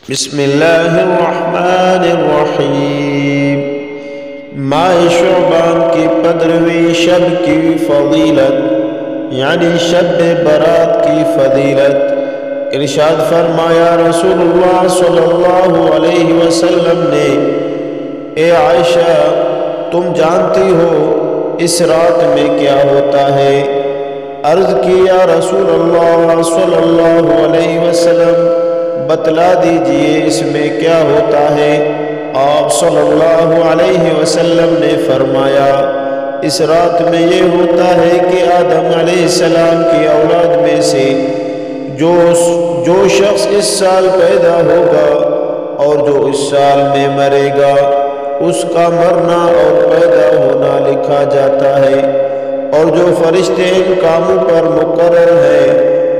بسم اللہ الرحمن الرحیم ماہ شعبان کی 15ویں شب کی فضیلت یعنی شب برات کی فضیلت۔ ارشاد فرمایا رسول اللہ صلی اللہ علیہ وسلم نے، اے عائشہ تم جانتی ہو اس رات میں کیا ہوتا ہے؟ عرض کی یا رسول اللہ صلی اللہ علیہ وسلم بتلا دیجئے اس میں کیا ہوتا ہے؟ آپ صلی اللہ علیہ وسلم نے فرمایا اس رات میں یہ ہوتا ہے کہ آدم علیہ السلام کی اولاد میں سے جو شخص اس سال پیدا ہوگا اور جو اس سال میں مرے گا اس کا مرنا اور پیدا ہونا لکھا جاتا ہے، اور جو فرشتے ان کاموں پر مقرر ہیں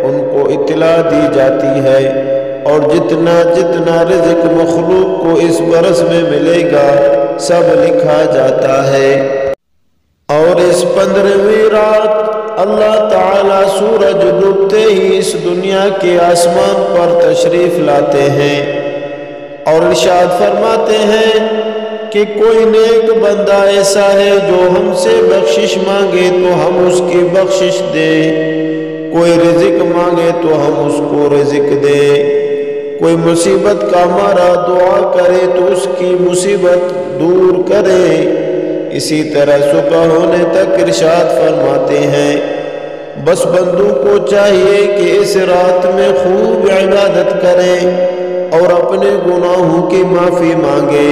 ان کو اطلاع دی جاتی ہے، اور جتنا رزق مخلوق کو اس برس میں ملے گا سب لکھا جاتا ہے۔ اور اس 15ویں رات اللہ تعالیٰ سورج ڈوبتے ہی اس دنیا کے آسمان پر تشریف لاتے ہیں اور ارشاد فرماتے ہیں کہ کوئی نیک بندہ ایسا ہے جو ہم سے بخشش مانگے تو ہم اس کی بخشش دیں، کوئی رزق مانگے تو ہم اس کو رزق دیں، کوئی مصیبت کا مارا دعا کرے تو اس کی مصیبت دور کرے۔ اسی طرح صبح ہونے تک ارشاد فرماتے ہیں بس بندوں کو چاہیے کہ اس رات میں خوب عبادت کریں اور اپنے گناہوں کی معافی مانگے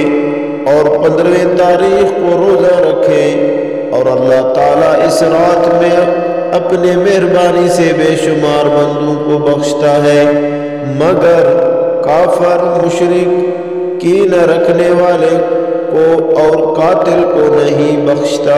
اور 15ویں تاریخ کو روزہ رکھیں، اور اللہ تعالیٰ اس رات میں اپنے مہربانی سے بے شمار بندوں کو بخشتا ہے، مگر کافر مشرک کینہ رکھنے والے کو اور قاتل کو نہیں بخشتا۔